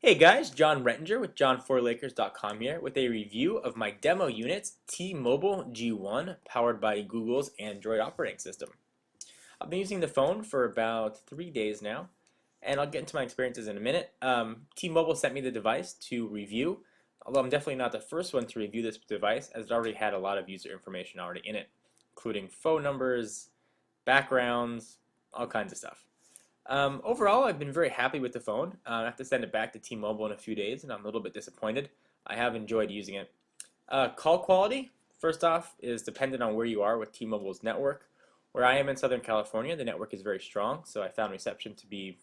Hey guys, John Rettinger with John4Lakers.com here with a review of my demo unit's T-Mobile G1 powered by Google's Android operating system. I've been using the phone for about 3 days now, and I'll get into my experiences in a minute. T-Mobile sent me the device to review, although I'm definitely not the first one to review this device as it already had a lot of user information already in it, including phone numbers, backgrounds, all kinds of stuff. Overall, I've been very happy with the phone. I have to send it back to T-Mobile in a few days, and I'm a little bit disappointed. I have enjoyed using it. Call quality, first off, is dependent on where you are with T-Mobile's network. Where I am in Southern California, the network is very strong, so I found reception to be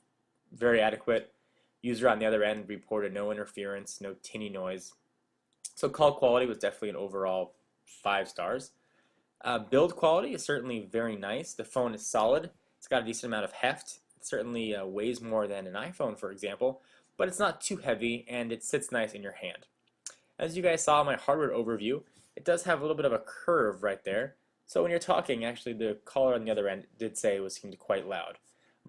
very adequate. User on the other end reported no interference, no tinny noise. So call quality was definitely an overall 5 stars. Build quality is certainly very nice. The phone is solid. It's got a decent amount of heft. It certainly weighs more than an iPhone, for example, but it's not too heavy and it sits nice in your hand. As you guys saw in my hardware overview, it does have a little bit of a curve right there. So when you're talking, actually the caller on the other end did say it seemed quite loud.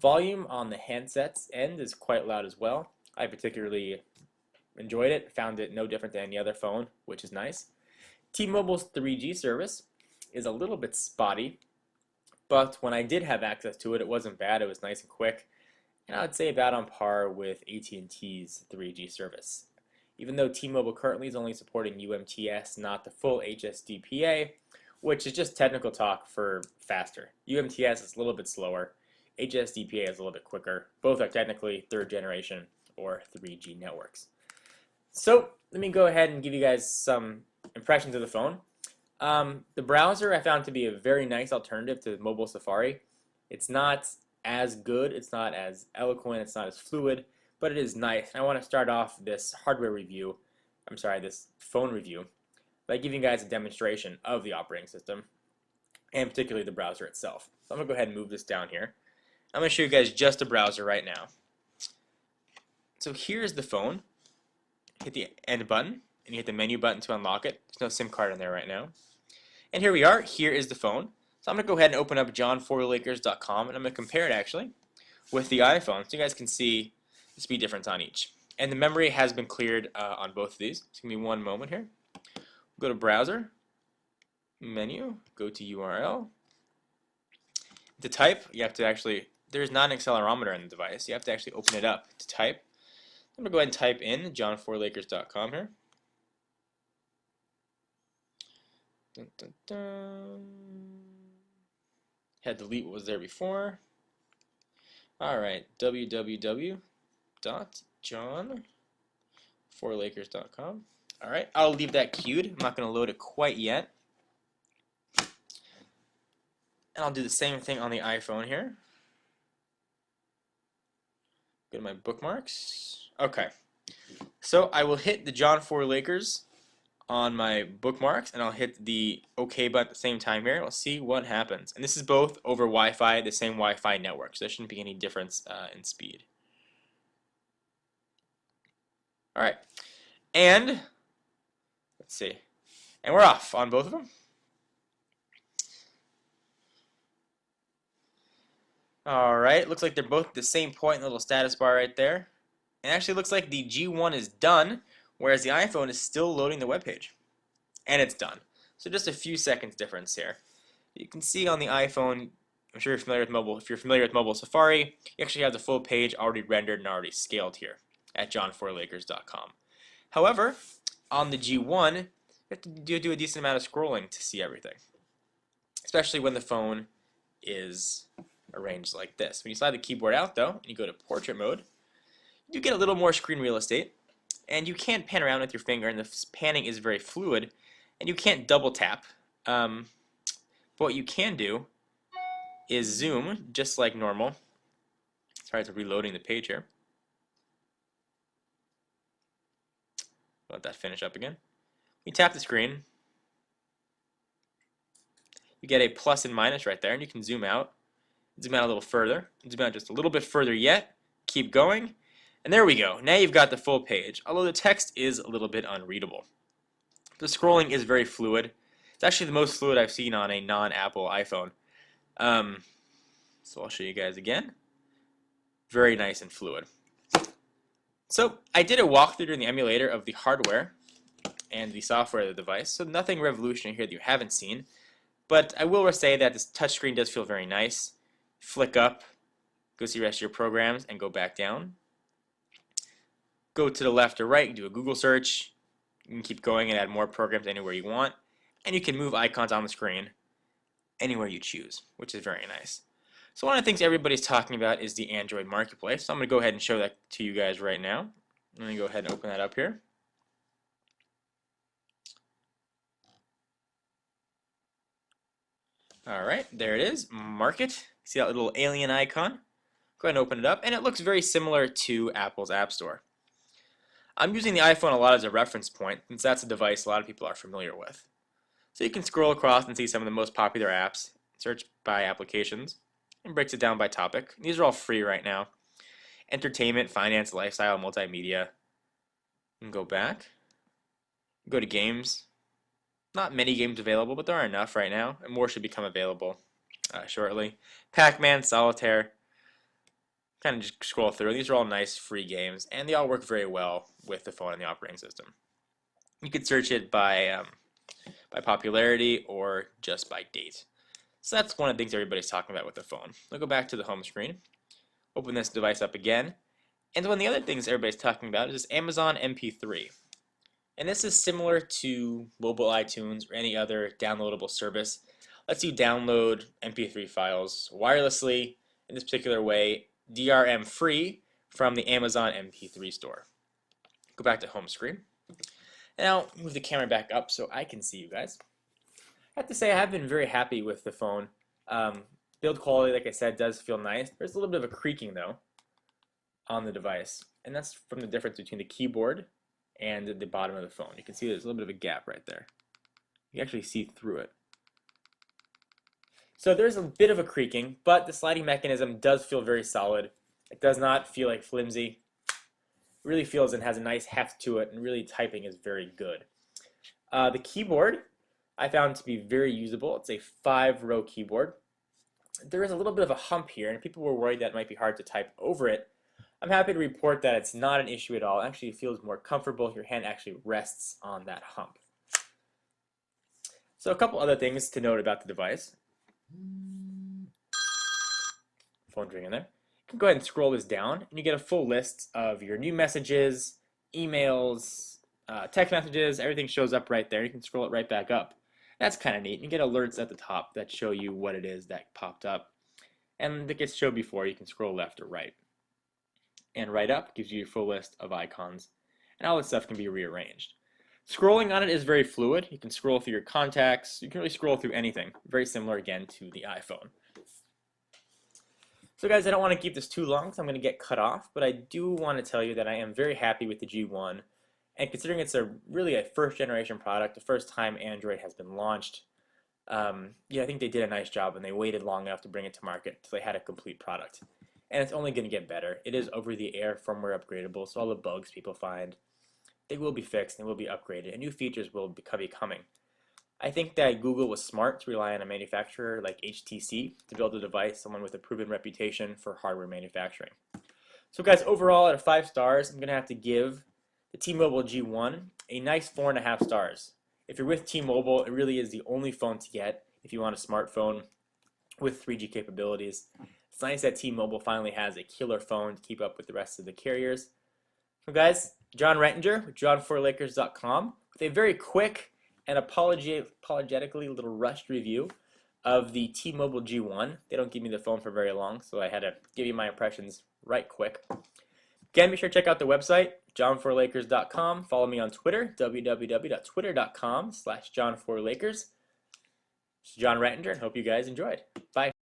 Volume on the handset's end is quite loud as well. I particularly enjoyed it, found it no different than any other phone, which is nice. T-Mobile's 3G service is a little bit spotty, but when I did have access to it, it wasn't bad. It was nice and quick, and I would say about on par with AT&T's 3G service. Even though T-Mobile currently is only supporting UMTS, not the full HSDPA, which is just technical talk for faster. UMTS is a little bit slower. HSDPA is a little bit quicker. Both are technically third generation or 3G networks. So let me go ahead and give you guys some impressions of the phone. The browser I found to be a very nice alternative to mobile Safari. It's not as good, it's not as eloquent, it's not as fluid, but it is nice. And I want to start off this hardware review, this phone review, by giving you guys a demonstration of the operating system, and particularly the browser itself. So I'm going to go ahead and move this down here. I'm going to show you guys just the browser right now. So here's the phone. Hit the end button, and you hit the menu button to unlock it. There's no SIM card in there right now. And here we are. Here is the phone. So I'm going to go ahead and open up John4Lakers.com, and I'm going to compare it actually with the iPhone so you guys can see the speed difference on each. And the memory has been cleared on both of these. Just give me one moment here. Go to Browser, Menu, go to URL. To type, you have to actually, there's not an accelerometer in the device. You have to actually open it up to type. I'm going to go ahead and type in John4Lakers.com here. Dun, dun, dun. Had to delete what was there before. Alright, www.john4lakers.com. Alright, I'll leave that queued. I'm not going to load it quite yet. And I'll do the same thing on the iPhone here. Go to my bookmarks. Okay, so I will hit the John4Lakers on my bookmarks, and I'll hit the OK button at the same time here. We'll see what happens. And this is both over Wi-Fi, the same Wi-Fi network, so there shouldn't be any difference in speed. Alright, and let's see. And we're off on both of them. Alright, looks like they're both at the same point in the little status bar right there. And actually looks like the G1 is done, whereas the iPhone is still loading the web page. And it's done. So just a few seconds difference here. You can see on the iPhone, I'm sure you're familiar with mobile. If you're familiar with mobile Safari, you actually have the full page already rendered and already scaled here at John4Lakers.com. However, on the G1, you have to do a decent amount of scrolling to see everything, especially when the phone is arranged like this. When you slide the keyboard out, though, and you go to portrait mode, you get a little more screen real estate, and you can't pan around with your finger, and the panning is very fluid, and you can't double tap. But what you can do is zoom, just like normal. Sorry, it's reloading the page here. Let that finish up again. You tap the screen, you get a plus and minus right there, and you can zoom out a little further, zoom out just a little bit further yet, keep going, and there we go. Now you've got the full page, although the text is a little bit unreadable. The scrolling is very fluid. It's actually the most fluid I've seen on a non-Apple iPhone. So I'll show you guys again. Very nice and fluid. So I did a walkthrough during the emulator of the hardware and the software of the device, so nothing revolutionary here that you haven't seen. But I will say that this touchscreen does feel very nice. Flick up, go see the rest of your programs, and go back down. Go to the left or right and do a Google search. You can keep going and add more programs anywhere you want. And you can move icons on the screen anywhere you choose, which is very nice. So one of the things everybody's talking about is the Android marketplace. So I'm going to go ahead and show that to you guys right now. Let me go ahead and open that up here. Alright, there it is, Market. See that little alien icon? Go ahead and open it up, and it looks very similar to Apple's App Store. I'm using the iPhone a lot as a reference point, since that's a device a lot of people are familiar with. So you can scroll across and see some of the most popular apps, search by applications, and breaks it down by topic. These are all free right now. Entertainment, finance, lifestyle, multimedia. You can go back, go to games. Not many games available, but there are enough right now, and more should become available shortly. Pac-Man, Solitaire, kind of just scroll through. These are all nice free games, and they all work very well with the phone and the operating system. You could search it by popularity or just by date. So that's one of the things everybody's talking about with the phone. I'll go back to the home screen, open this device up again, and one of the other things everybody's talking about is Amazon MP3. And this is similar to mobile iTunes or any other downloadable service. Lets you download MP3 files wirelessly in this particular way, DRM free from the Amazon MP3 store. Go back to home screen. Now move the camera back up so I can see you guys. I have to say I have been very happy with the phone. Build quality, like I said, does feel nice. There's a little bit of a creaking though on the device, and that's from the difference between the keyboard and the bottom of the phone. You can see there's a little bit of a gap right there. You can actually see through it. So there's a bit of a creaking, but the sliding mechanism does feel very solid. It does not feel like flimsy. It really feels and has a nice heft to it, and really typing is very good. The keyboard I found to be very usable. It's a 5-row keyboard. There is a little bit of a hump here, and people were worried that it might be hard to type over it. I'm happy to report that it's not an issue at all. It actually feels more comfortable. Your hand actually rests on that hump. So a couple other things to note about the device. Phone's ringing there. You can go ahead and scroll this down, and you get a full list of your new messages, emails, text messages. Everything shows up right there. You can scroll it right back up. That's kind of neat. You get alerts at the top that show you what it is that popped up. And it gets showed before. You can scroll left or right. And right up gives you your full list of icons, and all this stuff can be rearranged. Scrolling on it is very fluid. You can scroll through your contacts. You can really scroll through anything. Very similar again to the iPhone. So guys, I don't want to keep this too long, so I'm going to get cut off, but I do want to tell you that I am very happy with the G1, and considering it's really a first generation product, the first time Android has been launched, yeah, I think they did a nice job, and they waited long enough to bring it to market until they had a complete product. And it's only going to get better. It is over-the-air firmware upgradable, so all the bugs people find, they will be fixed and will be upgraded, and new features will be coming. I think that Google was smart to rely on a manufacturer like HTC to build a device, someone with a proven reputation for hardware manufacturing. So guys, overall, out of 5 stars, I'm going to have to give the T-Mobile G1 a nice 4.5 stars. If you're with T-Mobile, it really is the only phone to get if you want a smartphone with 3G capabilities. It's nice that T-Mobile finally has a killer phone to keep up with the rest of the carriers. So guys, John Rettinger with John4Lakers.com with a very quick and apologetically little rushed review of the T-Mobile G1. They don't give me the phone for very long, so I had to give you my impressions right quick. Again, be sure to check out the website, John4Lakers.com. Follow me on Twitter, www.twitter.com/John4Lakers. This is John Rettinger, and hope you guys enjoyed. Bye.